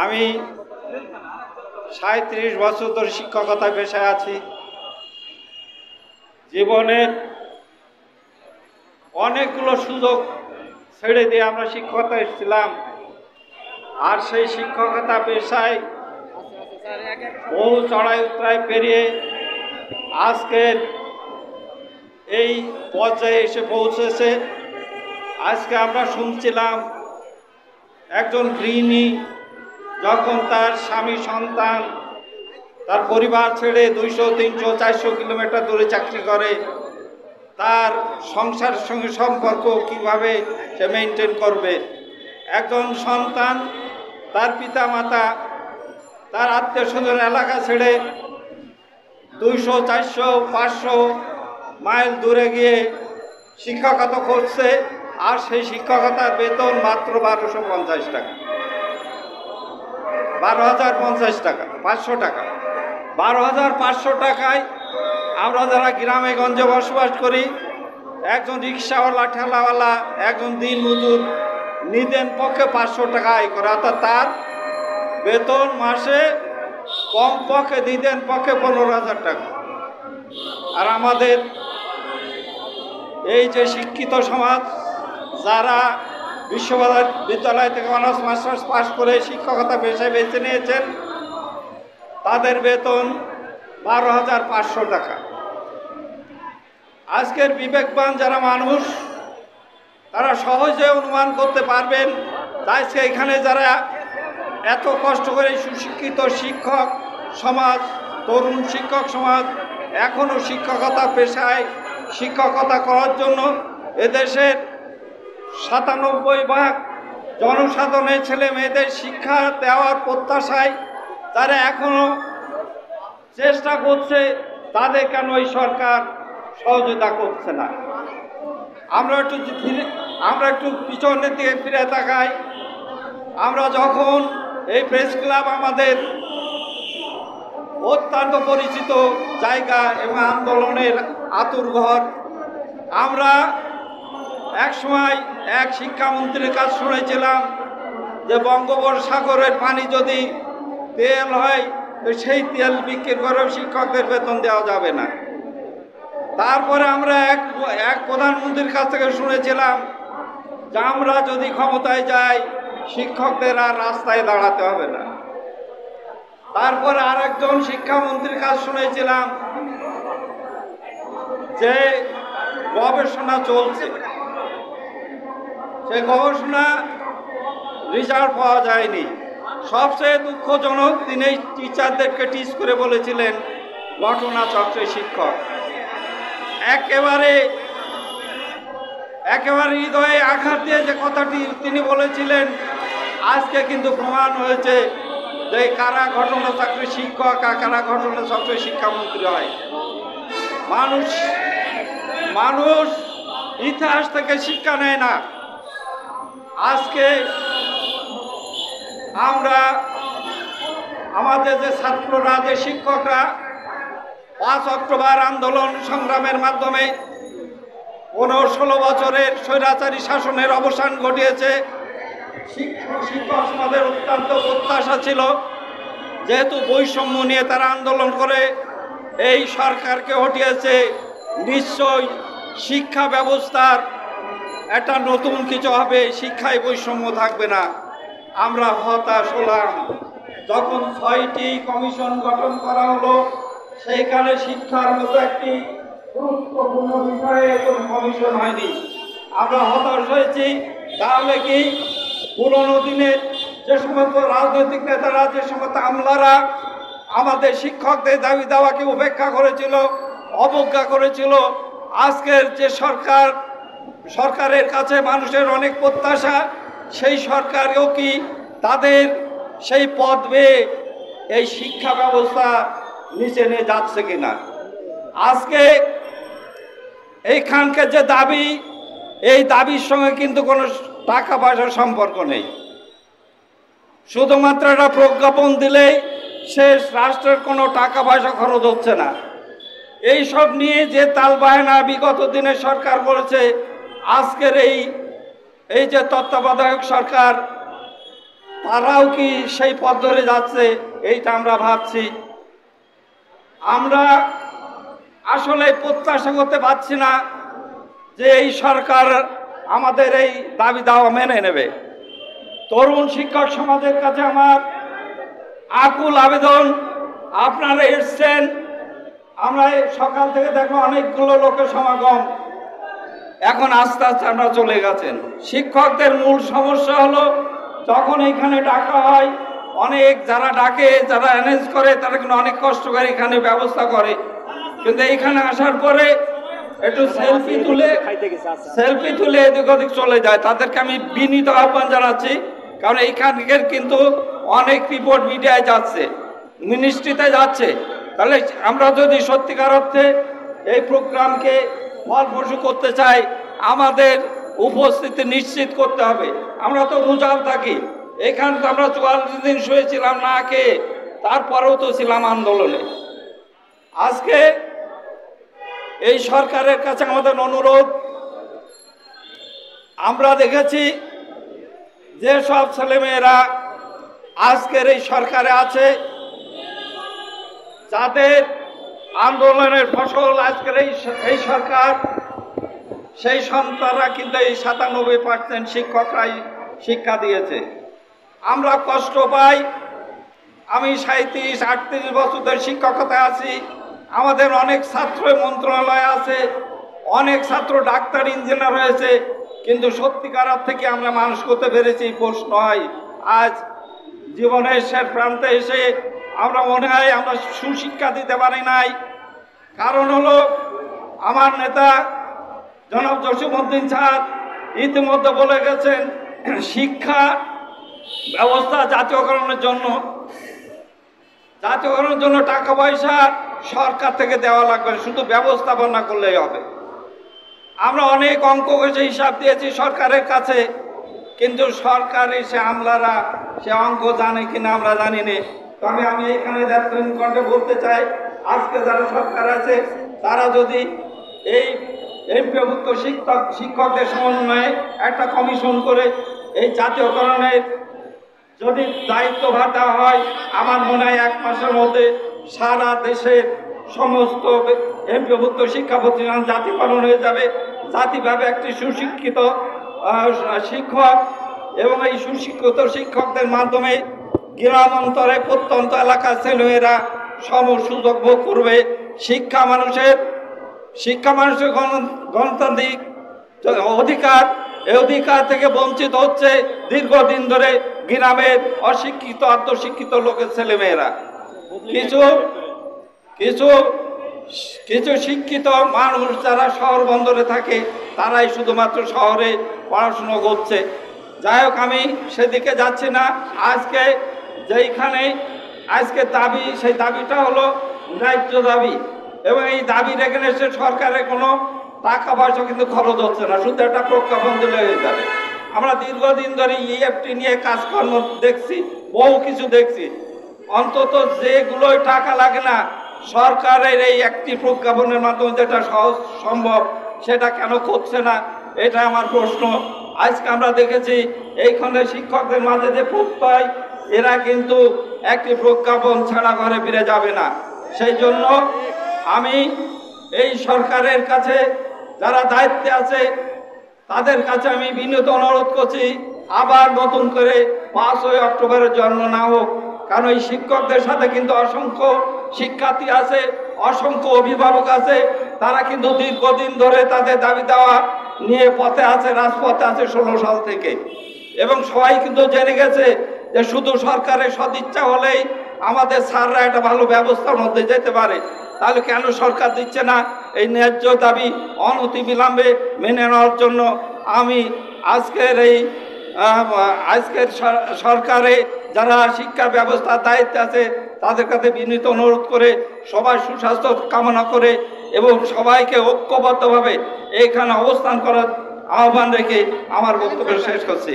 আমি ৩৭ বছর ধরে শিক্ষকতা পেশায় আছি। জীবনের অনেকগুলো সুযোগ ছেড়ে দিয়ে আমরা শিক্ষকতা এসেছিলাম। আর সেই শিক্ষকতা পেশায় বহু চড়াই উতরাই পেরিয়ে আজকের এই পর্যায়ে এসে পৌঁছেছে। আজকে আমরা শুনছিলাম একজন গৃহিণী যখন তার স্বামী সন্তান তার পরিবার ছেড়ে 200, 300, 400 কিলোমিটার দূরে চাকরি করে, তার সংসারের সঙ্গে সম্পর্ক কিভাবে সে মেনটেন করবে। একজন সন্তান তার পিতা মাতা তার আত্মীয় স্বজন এলাকা ছেড়ে 200, 400, 500 মাইল দূরে গিয়ে শিক্ষকতা করছে, আর সেই শিক্ষকতার বেতন মাত্র 1250 টাকা, 12,050 টাকা, 500 টাকা। 12,500 টাকায় আমরা যারা গ্রামে গঞ্জে বসবাস করি, একজন রিক্সাওয়ালা ঠেলাওয়ালা একজন দিন মজুর নিদেন পক্ষে 500 টাকা আয় করে, অর্থাৎ তার বেতন মাসে কম পক্ষে দিদেন পক্ষে 15,000 টাকা। আর আমাদের এই যে শিক্ষিত সমাজ যারা বিশ্ববিদ্যালয় থেকে অনার্স মাস্টার্স পাস করে শিক্ষকতা পেশায় বেছে নিয়েছেন, তাদের বেতন 12,500 টাকা। আজকের বিবেকবান যারা মানুষ তারা সহজে অনুমান করতে পারবেন আজকে এখানে যারা এত কষ্ট করে সুশিক্ষিত শিক্ষক সমাজ, তরুণ শিক্ষক সমাজ এখনও শিক্ষকতা পেশায় শিক্ষকতা করার জন্য এদেশের 97% জনসাধারণের ছেলে মেয়েদের শিক্ষা দেওয়ার প্রত্যাশায় তারা এখনও চেষ্টা করছে, তাদের কেন এই সরকার সহযোগিতা করছে না? আমরা একটু পিছনের দিকে ফিরে তাকাই। আমরা যখন এই প্রেস ক্লাব আমাদের অত্যন্ত পরিচিত জায়গা এবং আন্দোলনের আতুরঘর, আমরা একসময় এক শিক্ষামন্ত্রীর কাছে শুনেছিলাম যে বঙ্গোপসাগরের পানি যদি তেল হয় তো সেই তেল বিক্রি করেও শিক্ষকদের বেতন দেওয়া যাবে না। তারপরে আমরা এক প্রধানমন্ত্রীর কাছ থেকে শুনেছিলাম যে আমরা যদি ক্ষমতায় যাই শিক্ষকদের আর রাস্তায় দাঁড়াতে হবে না। তারপরে আরেকজন শিক্ষামন্ত্রীর কাছে শুনেছিলাম যে গবেষণা চলছে, সেই গবেষণা রেজাল্ট পাওয়া যায়নি। সবচেয়ে দুঃখজনক, তিনি টিচারদেরকে টিচ করে বলেছিলেন ঘটনাচক্রে শিক্ষক। একেবারে হৃদয়ে আঘাত দিয়ে যে কথাটি তিনি বলেছিলেন, আজকে কিন্তু প্রমাণ হয়েছে যে কারা ঘটনাচক্রে শিক্ষক আর কারা ঘটনাচক্রে শিক্ষামন্ত্রী হয়। মানুষ ইতিহাস থেকে শিক্ষা নেয় না। আজকে আমরা আমাদের যে ছাত্ররা, যে শিক্ষকরা 5 অক্টোবর আন্দোলন সংগ্রামের মাধ্যমে 15-16 বছরের স্বৈরাচারী শাসনের অবসান ঘটিয়েছে, শিক্ষক সমাজের অত্যন্ত প্রত্যাশা ছিল যেহেতু বৈষম্য নিয়ে তারা আন্দোলন করে এই সরকারকে হটিয়েছে, নিশ্চয়ই শিক্ষা ব্যবস্থার একটা নতুন কিছু হবে, শিক্ষায় বৈষম্য থাকবে না। আমরা হতাশ হলাম যখন 6টি কমিশন গঠন করা হলো, সেইখানে শিক্ষার মতো একটি গুরুত্বপূর্ণ বিষয়ে কোনো কমিশন হয়নি। আমরা হতাশ হয়েছি। তাহলে কি পুরনো দিনের যে সমস্ত রাজনৈতিক নেতারা, যে সমস্ত আমলারা আমাদের শিক্ষকদের দাবি দাওয়াকে উপেক্ষা করেছিল, অবজ্ঞা করেছিল, আজকের যে সরকারের কাছে মানুষের অনেক প্রত্যাশা, সেই সরকারও কি তাদের সেই পথ বেয়ে এই শিক্ষা ব্যবস্থা নিচে নিয়ে যাচ্ছে কিনা? আজকে এইখানকার যে দাবি, এই দাবির সঙ্গে কিন্তু কোনো টাকা পয়সার সম্পর্ক নেই। শুধুমাত্র একটা প্রজ্ঞাপন দিলেই শেষ, রাষ্ট্রের কোনো টাকা পয়সা খরচ হচ্ছে না। এই সব নিয়ে যে তালবাহানা বিগত দিনে সরকার করেছে, আজকের এই যে তত্ত্বাবধায়ক সরকার তারাও কি সেই পথ ধরে যাচ্ছে এইটা আমরা ভাবছি। আমরা আসলে প্রত্যাশা করতে পারছি না যে এই সরকার আমাদের এই দাবি দাওয়া মেনে নেবে। তরুণ শিক্ষক সমাজের কাছে আমার আকুল আবেদন, আপনারা এসছেন, আমরা সকাল থেকে দেখো অনেকগুলো লোকের সমাগম, এখন আস্তে আস্তে আমরা চলে গেছেন। শিক্ষকদের মূল সমস্যা হলো যখন এখানে ডাকা হয়, অনেক যারা ডাকে, যারা অ্যারেঞ্জ করে, তারা কিন্তু অনেক কষ্ট করে এখানে ব্যবস্থা করে, কিন্তু এইখানে আসার পরে একটু সেলফি তুলে এদিক ওদিক চলে যায়। তাদেরকে আমি বিনীত আহ্বান জানাচ্ছি, কারণ এইখানকার কিন্তু অনেক রিপোর্ট মিডিয়ায় যাচ্ছে, মিনিস্ট্রিতে যাচ্ছে। তাহলে আমরা যদি সত্যিকার অর্থে এই প্রোগ্রামকে ফলপ্রসূ করতে চাই, আমাদের উপস্থিতি নিশ্চিত করতে হবে। আমরা তো রোজাও থাকি, এখানে তো আমরা 44 দিন শুয়েছিলাম না খেয়ে, তারপরেও তো ছিলাম আন্দোলনে। আজকে এই সরকারের কাছে আমাদের অনুরোধ, আমরা দেখেছি যে সব ছেলেমেয়েরা আজকের এই সরকারে আছে, যাদের আন্দোলনের ফসল আজকের এই সরকার, সেই সন্তানরা কিন্তু এই 97% শিক্ষকরাই শিক্ষা দিয়েছে। আমরা কষ্ট পাই। আমি 37-38 বছর ধরে শিক্ষকতায় আছি, আমাদের অনেক ছাত্র মন্ত্রণালয় আছে, অনেক ছাত্র ডাক্তার ইঞ্জিনিয়ার হয়েছে, কিন্তু সত্যিকার থেকে আমরা মানুষ করতে পেরেছি প্রশ্ন হয়। আজ জীবনের শেষ প্রান্তে এসে আমরা মনে হয় আমরা সুশিক্ষা দিতে পারি নাই। কারণ হলো আমার নেতা জনাব জসিমউদ্দিন স্যার ইতিমধ্যে বলে গেছেন, শিক্ষা ব্যবস্থা জাতীয়করণের জন্য টাকা পয়সা সরকার থেকে দেওয়া লাগবে, শুধু ব্যবস্থাপনা করলেই হবে। আমরা অনেক অঙ্ক কষে হিসাব দিয়েছি সরকারের কাছে, কিন্তু সরকারি সে আমলারা সে অঙ্ক জানে কিনা আমরা জানি না। তবে আমি এখানে কণ্ঠে বলতে চাই, আজকে যারা সরকার আছে তারা যদি এই এমপিওভুক্ত শিক্ষকদের সমন্বয়ে একটা কমিশন করে এই জাতীয়করণের যদি দায়িত্বভার দেওয়া হয়, আমার মনে হয় 1 মাসের মধ্যে সারা দেশের সমস্ত এমপিওভুক্ত শিক্ষা প্রতিষ্ঠান জাতীয়করণ হয়ে যাবে। জাতিভাবে একটি সুশিক্ষিত শিক্ষক এবং এই সুশিক্ষিত শিক্ষকদের মাধ্যমে গ্রাম অঞ্চলে প্রত্যন্ত এলাকার ছেলেমেয়েরা সম সুযোগ ভোগ করবে। শিক্ষা মানুষের গণতান্ত্রিক অধিকার, এই অধিকার থেকে বঞ্চিত হচ্ছে দীর্ঘদিন ধরে গ্রামের অশিক্ষিত অর্ধশিক্ষিত লোকের ছেলেমেয়েরা। কিছু শিক্ষিত মানুষ যারা শহর বন্দরে থাকে, তারাই শুধুমাত্র শহরে পড়াশুনো করছে। যাই হোক, আমি সেদিকে যাচ্ছি না। আজকে যেইখানে দাবি, সেই দাবিটা হলো ন্যায্য দাবি, এবং এই দাবি রেখে এসে সরকারের কোনো টাকা পয়সা কিন্তু খরচ হচ্ছে না, শুধু একটা প্রজ্ঞাপন দিলে হয়ে যাবে। আমরা দীর্ঘদিন ধরে ইএফটি নিয়ে কাজকর্ম দেখছি, বহু কিছু দেখছি, অন্তত যেগুলোই টাকা লাগে না, সরকারের এই একটি প্রজ্ঞাপনের মাধ্যমে যেটা সহজ সম্ভব সেটা কেন করছে না, এটা আমার প্রশ্ন। আজকে আমরা দেখেছি এইখানে শিক্ষকদের মাঝে যে প্রত্যয়, এরা কিন্তু একটি প্রজ্ঞাপন ছাড়া ঘরে ফিরে যাবে না। সেই জন্য আমি এই সরকারের কাছে যারা দায়িত্বে আছে তাদের কাছে আমি বিনীত অনুরোধ করছি, আবার নতুন করে 5ই অক্টোবরের জন্ম না হোক। কারণ এই শিক্ষকদের সাথে কিন্তু অসংখ্য শিক্ষার্থী আছে, অসংখ্য অভিভাবক আছে, তারা কিন্তু দীর্ঘদিন ধরে তাদের দাবি দেওয়া নিয়ে পথে আছে, রাজপথে আছে 16 সাল থেকে। এবং সবাই কিন্তু জেনে গেছে যে শুধু সরকারের সদিচ্ছা হলেই আমাদের স্যাররা একটা ভালো ব্যবস্থার মধ্যে যেতে পারে। তাহলে কেন সরকার দিচ্ছে না? এই ন্যায্য দাবি অনতিবিলম্বে মেনে নেওয়ার জন্য আমি আজকের সরকারে যারা শিক্ষা ব্যবস্থার দায়িত্বে আছে তাদের কাছে বিনীত অনুরোধ করে সবাই সুস্বাস্থ্য কামনা করে এবং সবাইকে ঐক্যবদ্ধভাবে এখানে অবস্থান করার আহ্বান রেখে আমার বক্তব্য শেষ করছি।